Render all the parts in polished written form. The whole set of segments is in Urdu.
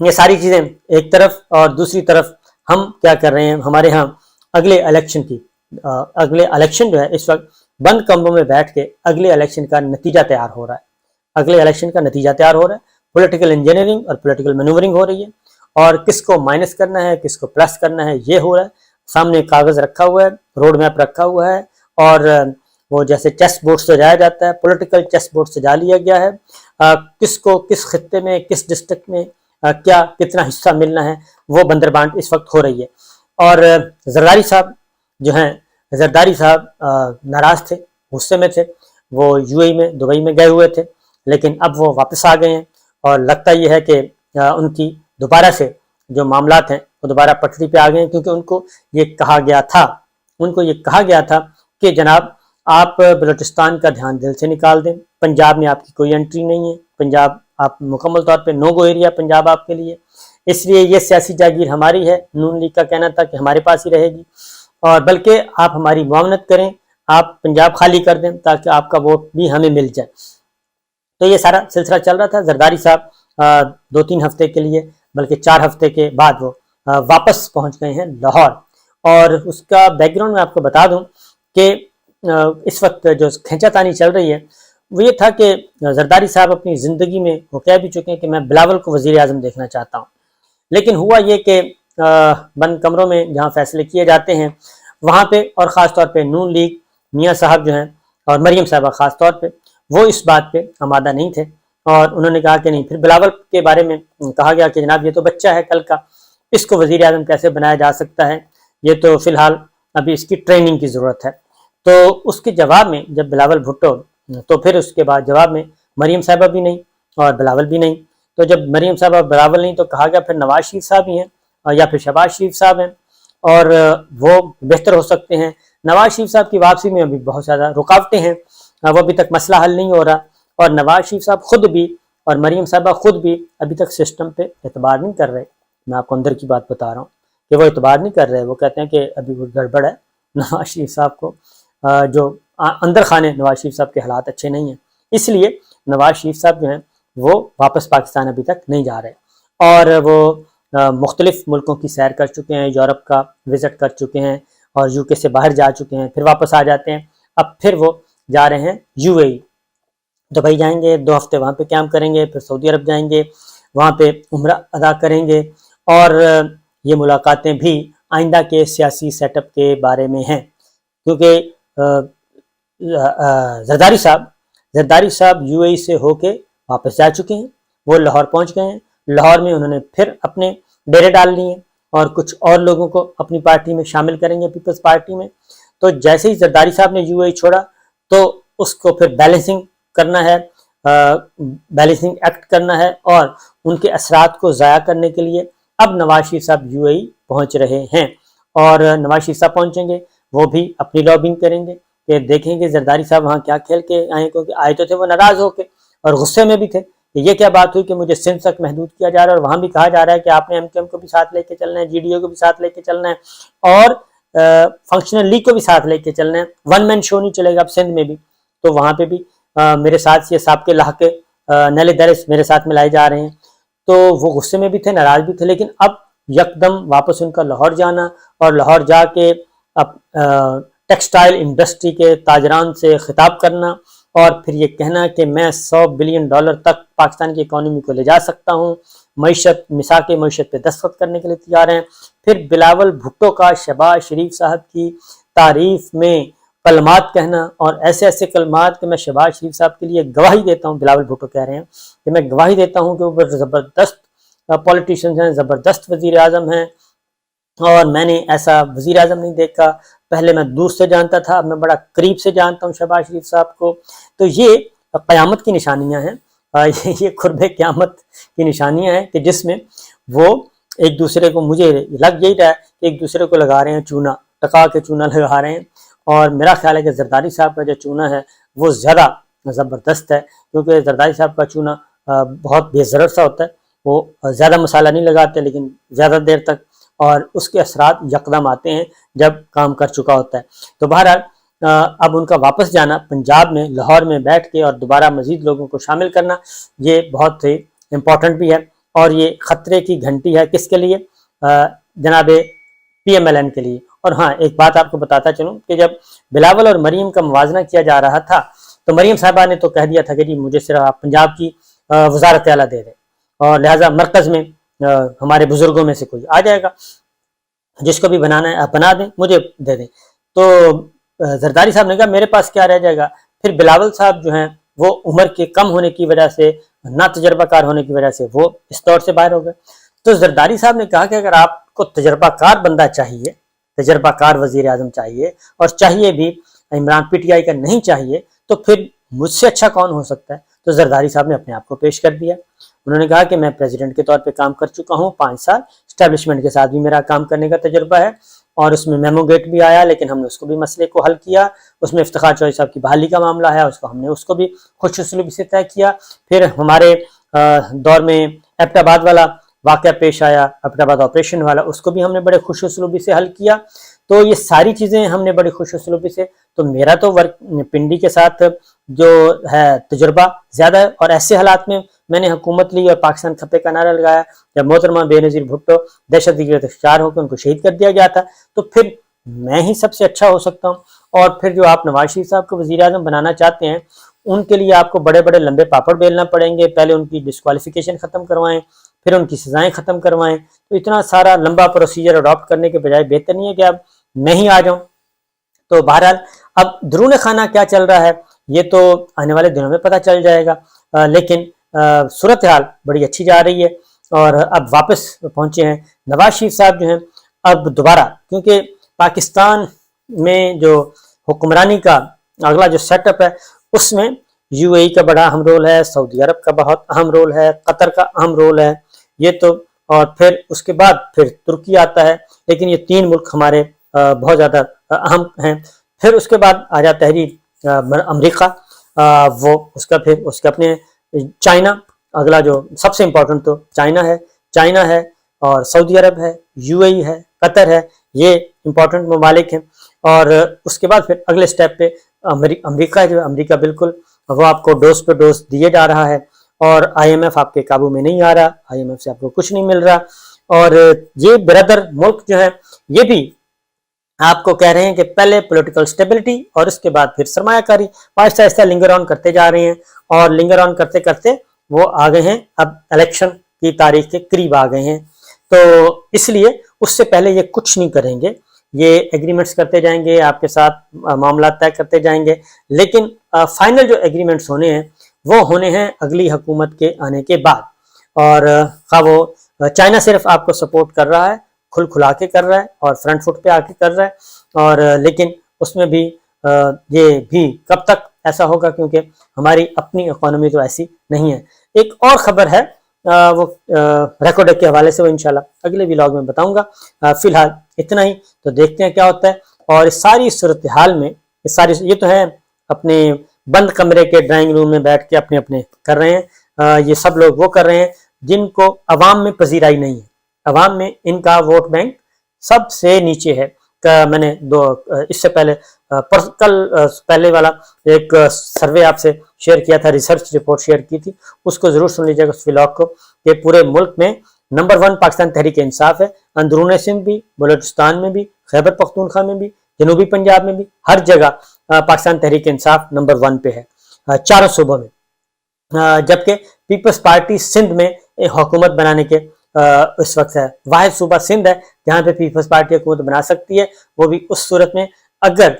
یہ ساری چیزیں ایک طرف، اور دوسری طرف ہم کیا کر رہے ہیں، ہمارے ہاں اگلے الیکشن جو ہے اس وقت بند کمروں میں بیٹھ کے اگلے الیکشن کا نتیجہ تیار ہو رہا ہے، پولیٹیکل انجینئرنگ اور پولیٹیکل مینوورنگ ہو رہی ہے، اور کس کو مائنس کرنا ہے، کس کو پلس کرنا ہے، یہ ہو رہا ہے۔ سامنے کاغذ رکھا ہوا ہے، روڈ میپ رکھا ہوا ہے، اور وہ جیسے چیس بورڈ سے جایا جاتا ہے، پولیٹیکل چیس بورڈ سے جا لیا گیا ہے، کس کو کس خطے میں، کس ڈسٹرکٹ میں کیا کتنا حصہ ملنا ہے، وہ بندر بانٹ اس وقت ہو رہی ہے۔ اور زرداری صاحب ناراض تھے، غصے میں تھے، وہ یو اے میں، دبئی میں گئے ہوئے تھے، لیکن اب وہ واپس آ گئے ہیں، اور لگتا یہ ہے کہ ان کی دوبارہ سے جو معاملات ہیں وہ دوبارہ پٹری پہ آ گئے ہیں، کیونکہ ان کو یہ کہا گیا تھا کہ جناب آپ بلوچستان کا دھیان دل سے نکال دیں، پنجاب میں آپ کی کوئی انٹری نہیں ہے، پنجاب آپ مکمل طور پہ نو گو ایریا پنجاب آپ کے لیے، اس لیے یہ سیاسی جاگیر ہماری ہے۔ نون لیگ کا کہنا تھا کہ ہمارے پاس ہی رہے گی، اور بلکہ آپ ہماری معاونت کریں، آپ پنجاب خالی کر دیں تاکہ آپ کا ووٹ بھی ہمیں مل جائے۔ تو یہ سارا سلسلہ چل رہا تھا۔ زرداری صاحب 2-3 ہفتے کے لیے، بلکہ 4 ہفتے کے بعد وہ واپس پہنچ گئے ہیں لاہور، اور اس کا بیک گراؤنڈ میں آپ کو بتا دوں کہ اس وقت جو کھینچا تانی چل رہی ہے وہ یہ تھا کہ زرداری صاحب اپنی زندگی میں وہ کہہ بھی چکے ہیں کہ میں بلاول کو وزیر اعظم دیکھنا چاہتا ہوں، لیکن ہوا یہ کہ بند کمروں میں جہاں فیصلے کیے جاتے ہیں وہاں پہ، اور خاص طور پہ نون لیگ میاں صاحب جو ہیں اور مریم صاحبہ خاص طور پہ، وہ اس بات پہ آمادہ نہیں تھے، اور انہوں نے کہا کہ نہیں۔ پھر بلاول کے بارے میں کہا گیا کہ جناب یہ تو بچہ ہے کل کا، اس کو وزیر اعظم کیسے بنایا جا سکتا ہے، یہ تو فی الحال ابھی اس کی ٹریننگ کی ضرورت ہے۔ تو اس کے جواب میں جب بلاول بھٹو، تو پھر اس کے بعد جواب میں مریم صاحبہ بھی نہیں اور بلاول بھی نہیں، تو جب مریم صاحبہ بلاول نہیں تو کہا گیا پھر نواز شریف صاحب ہی ہیں یا پھر شہباز شریف صاحب ہیں، اور وہ بہتر ہو سکتے ہیں۔ نواز شریف صاحب کی واپسی میں ابھی بہت زیادہ رکاوٹیں ہیں، وہ ابھی تک مسئلہ حل نہیں ہو رہا، اور نواز شریف صاحب خود بھی اور مریم صاحبہ خود بھی ابھی تک سسٹم پہ اعتبار نہیں کر رہے۔ میں آپ کو اندر کی بات بتا رہا ہوں کہ وہ اعتبار نہیں کر رہے، وہ کہتے ہیں کہ ابھی وہ گڑبڑ ہے نواز شریف صاحب کو، جو اندر خانے نواز شریف صاحب کے حالات اچھے نہیں ہیں، اس لیے نواز شریف صاحب جو ہیں وہ واپس پاکستان ابھی تک نہیں جا رہے، اور وہ مختلف ملکوں کی سیر کر چکے ہیں، یورپ کا وزٹ کر چکے ہیں، اور یو کے سے باہر جا چکے ہیں، پھر واپس آ جاتے ہیں۔ اب پھر وہ جا رہے ہیں یو اے ای، دبئی جائیں گے، 2 ہفتے وہاں پہ قیام کریں گے، پھر سعودی عرب جائیں گے، وہاں پہ عمرہ ادا کریں گے، اور یہ ملاقاتیں بھی آئندہ کے سیاسی سیٹ اپ کے بارے میں ہیں، کیونکہ زرداری صاحب یو اے ای سے ہو کے واپس جا چکے ہیں، وہ لاہور پہنچ گئے ہیں، لاہور میں انہوں نے پھر اپنے ڈیرے ڈال لیے ہیں، اور کچھ اور لوگوں کو اپنی پارٹی میں شامل کریں گے، پیپلز پارٹی میں۔ تو جیسے ہی زرداری صاحب نے یو اے ای چھوڑا تو اس کو پھر بیلنسنگ کرنا ہے، بیلنسنگ ایکٹ کرنا ہے، اور ان کے اثرات کو ضائع کرنے کے لیے اب نواز شریف صاحب یو اے ای پہنچ رہے ہیں، اور نواز شریف صاحب پہنچیں گے، وہ بھی اپنی لابنگ کریں گے کہ دیکھیں گے زرداری صاحب وہاں کیا کھیل کے آئے، کیونکہ آئے تو تھے وہ ناراض ہو کے اور غصے میں بھی تھے کہ یہ کیا بات ہوئی کہ مجھے سندھ تک محدود کیا جا رہا ہے، اور وہاں بھی کہا جا رہا ہے کہ آپ نے ایم کیو ایم کو بھی ساتھ لے کے چلنا ہے، جی ڈی او کو بھی ساتھ لے کے چلنا ہے، اور فنکشنل لیگ کو بھی ساتھ لے کے چلنا ہے، ون مین شو نہیں چلے گا اب سندھ میں بھی۔ تو وہاں پہ بھی میرے ساتھ یہ صاحب کے لاحقے نیل درس میرے ساتھ ملائے جا رہے ہیں، تو وہ غصے میں بھی تھے، ناراض بھی تھے، لیکن اب یکدم واپس ان کا لاہور جانا، اور لاہور جا کے ٹیکسٹائل انڈسٹری کے تاجران سے خطاب کرنا، اور پھر یہ کہنا کہ میں $100 بلین تک پاکستان کی اکانومی کو لے جا سکتا ہوں، معیشت مساق معیشت پہ دستخط کرنے کے لیے تیار ہیں۔ پھر بلاول بھٹو کا شہباز شریف صاحب کی تعریف میں کلمات کہنا، اور ایسے ایسے کلمات کہ میں شہباز شریف صاحب کے لیے گواہی دیتا ہوں، بلاول بھٹو کہہ رہے ہیں کہ میں گواہی دیتا ہوں کہ وہ زبردست پولیٹیشنز ہیں، زبردست وزیر اعظم ہیں، اور میں نے ایسا وزیر اعظم نہیں دیکھا، پہلے میں دور سے جانتا تھا، اب میں بڑا قریب سے جانتا ہوں شہباز شریف صاحب کو۔ تو یہ قیامت کی نشانیاں ہیں، یہ قرب قیامت کی نشانیاں ہیں کہ جس میں وہ ایک دوسرے کو، مجھے لگ یہی رہا ہے کہ ایک دوسرے کو لگا رہے ہیں چونا، ٹکا کے چونا لگا رہے ہیں، اور میرا خیال ہے کہ زرداری صاحب کا جو چونا ہے وہ زیادہ زبردست ہے، کیونکہ زرداری صاحب کا چونا بہت بے ضرر سا ہوتا ہے، وہ زیادہ مسالہ نہیں لگاتے لیکن زیادہ دیر تک، اور اس کے اثرات یکدم آتے ہیں جب کام کر چکا ہوتا ہے۔ تو بہرحال اب ان کا واپس جانا پنجاب میں لاہور میں بیٹھ کے اور دوبارہ مزید لوگوں کو شامل کرنا، یہ بہت ہی امپورٹنٹ بھی ہے، اور یہ خطرے کی گھنٹی ہے کس کے لیے؟ جناب PMLN کے لیے۔ اور ہاں ایک بات آپ کو بتاتا چلوں کہ جب بلاول اور مریم کا موازنہ کیا جا رہا تھا تو مریم صاحبہ نے تو کہہ دیا تھا کہ جی مجھے صرف آپ پنجاب کی وزارت اعلیٰ دے دیں اور لہٰذا مرکز میں ہمارے بزرگوں میں سے کوئی آ جائے گا، جس کو بھی بنانا ہے آپ بنا دیں، مجھے دے دیں۔ تو زرداری صاحب نے کہا میرے پاس کیا رہ جائے گا؟ پھر بلاول صاحب جو ہیں وہ عمر کے کم ہونے کی وجہ سے، نا تجربہ کار ہونے کی وجہ سے وہ اس دور سے باہر ہو گئے۔ تو زرداری صاحب نے کہا کہ اگر آپ کو تجربہ کار بندہ چاہیے، تجربہ کار وزیر اعظم چاہیے، اور چاہیے بھی عمران PTI کا نہیں چاہیے، تو پھر مجھ سے اچھا کون ہو سکتا ہے؟ تو زرداری صاحب نے اپنے آپ کو پیش کر دیا۔ انہوں نے کہا کہ میں پریزیڈنٹ کے طور پہ کام کر چکا ہوں 5 سال، اسٹیبلشمنٹ کے ساتھ بھی میرا کام کرنے کا تجربہ ہے، اور اس میں میمو گیٹ بھی آیا، لیکن ہم نے اس کو بھی مسئلے کو حل کیا۔ اس میں افتخار چوہدری صاحب کی بحالی کا معاملہ ہے، ہم نے اس کو بھی خوش اسلوبی سے طے کیا۔ پھر ہمارے دور میں ایبٹ آباد والا واقعہ پیش آیا، ایبٹ آباد آپریشن والا، اس کو بھی ہم نے بڑے خوش اسلوبی سے حل کیا۔ تو یہ ساری چیزیں ہم نے بڑی خوش اسلوبی سے، تو میرا تو پنڈی کے ساتھ جو ہے تجربہ زیادہ ہے، اور ایسے حالات میں نے حکومت لی اور پاکستان کھپے کا نعرہ لگایا جب محترمہ بے نظیر بھٹو دہشت گردی کا شکار ہو کے ان کو شہید کر دیا گیا تھا، تو پھر میں ہی سب سے اچھا ہو سکتا ہوں۔ اور پھر جو آپ نواز شریف صاحب کو وزیر اعظم بنانا چاہتے ہیں، ان کے لیے آپ کو بڑے بڑے لمبے پاپڑ بیلنا پڑیں گے، پہلے ان کی ڈسکوالیفیکیشن ختم کروائیں، پھر ان کی سزائیں ختم کروائیں۔ تو اتنا سارا لمبا پروسیجر اڈاپٹ کرنے کے بجائے بہتر نہیں ہے کہ اب میں ہی آ جاؤں۔ تو بہرحال اب درون خانہ کیا چل رہا ہے یہ تو آنے والے دنوں میں پتہ چل جائے گا، لیکن صورتحال بڑی اچھی جا رہی ہے، اور اب واپس پہنچے ہیں نواز شریف صاحب جو ہیں۔ اب دوبارہ کیونکہ پاکستان میں جو حکمرانی کا اگلا جو سیٹ اپ ہے، اس میں UAE کا بڑا اہم رول ہے، سعودی عرب کا بہت اہم رول ہے، قطر کا اہم رول ہے، یہ تو، اور پھر اس کے بعد پھر ترکی آتا ہے، لیکن یہ 3 ملک ہمارے بہت زیادہ اہم ہیں۔ پھر اس کے بعد آ جاتا ہے امریکہ، وہ اس کا پھر اس کے اپنے چائنا، اگلا جو سب سے امپورٹنٹ تو چائنا ہے اور سعودی عرب ہے، UAE ہے، قطر ہے، یہ امپورٹنٹ ممالک ہیں۔ اور اس کے بعد پھر اگلے سٹیپ پہ امریکہ ہے، جو امریکہ بالکل وہ آپ کو ڈوز پہ ڈوز دیے جا رہا ہے، اور IMF آپ کے قابو میں نہیں آ رہا، IMF سے آپ کو کچھ نہیں مل رہا، اور یہ برادر ملک جو ہے یہ بھی آپ کو کہہ رہے ہیں کہ پہلے پولیٹیکل سٹیبلٹی اور اس کے بعد پھر سرمایہ کاری، آہستہ آہستہ لنگر آن کرتے جا رہے ہیں، اور لنگر آن کرتے کرتے وہ آ گئے ہیں، اب الیکشن کی تاریخ کے قریب آ گئے ہیں۔ تو اس لیے اس سے پہلے یہ کچھ نہیں کریں گے، یہ ایگریمنٹس کرتے جائیں گے، آپ کے ساتھ معاملات طے کرتے جائیں گے، لیکن فائنل جو ایگریمنٹس ہونے ہیں وہ ہونے ہیں اگلی حکومت کے آنے کے بعد۔ اور خواہ وہ چائنا صرف آپ کو سپورٹ کر رہا ہے، کھلا کے کر رہا ہے اور فرنٹ فٹ پہ آ کے کر رہا ہے، اور لیکن اس میں بھی یہ بھی کب تک ایسا ہوگا، کیونکہ ہماری اپنی اکانومی تو ایسی نہیں ہے۔ ایک اور خبر ہے وہ ریکارڈ کے حوالے سے، وہ انشاءاللہ اگلے ولاگ میں بتاؤں گا۔ فی الحال اتنا ہی، تو دیکھتے ہیں کیا ہوتا ہے۔ اور اس ساری صورتحال میں یہ تو ہے اپنے بند کمرے کے ڈرائنگ روم میں بیٹھ کے اپنے کر رہے ہیں، یہ سب لوگ وہ کر رہے ہیں جن کو عوام میں پذیرائی نہیں ہے، عوام میں ان کا ووٹ بینک سب سے نیچے ہے۔ میں نے اس سے پہلے والا ایک سروے آپ سے شیئر کیا تھا، ریسرچ رپورٹ شیئر کی تھی، اس کو ضرور سن لیجیے گا اس ولاگ کو، کہ پورے ملک میں نمبر 1 پاکستان تحریک انصاف ہے، اندرون سندھ بھی، بلوچستان میں بھی، خیبر پختونخوا میں بھی، جنوبی پنجاب میں بھی، ہر جگہ پاکستان تحریک انصاف نمبر 1 پہ ہے، 4 صوبوں میں۔ جبکہ پیپلز پارٹی سندھ میں حکومت بنانے کے اس وقت ہے، واحد صوبہ سندھ ہے جہاں پہ پیپلز پارٹی حکومت بنا سکتی ہے، وہ بھی اس صورت میں اگر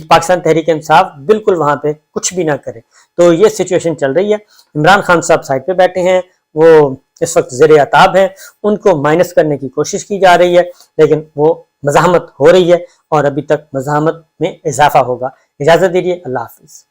پاکستان تحریک انصاف بالکل وہاں پہ کچھ بھی نہ کرے۔ تو یہ سچویشن چل رہی ہے۔ عمران خان صاحب سائڈ پہ بیٹھے ہیں، وہ اس وقت زیر عتاب ہیں، ان کو مائنس کرنے کی کوشش کی جا رہی ہے، لیکن وہ مزاحمت ہو رہی ہے، اور ابھی تک مزاحمت میں اضافہ ہوگا۔ اجازت دیجیے، اللہ حافظ۔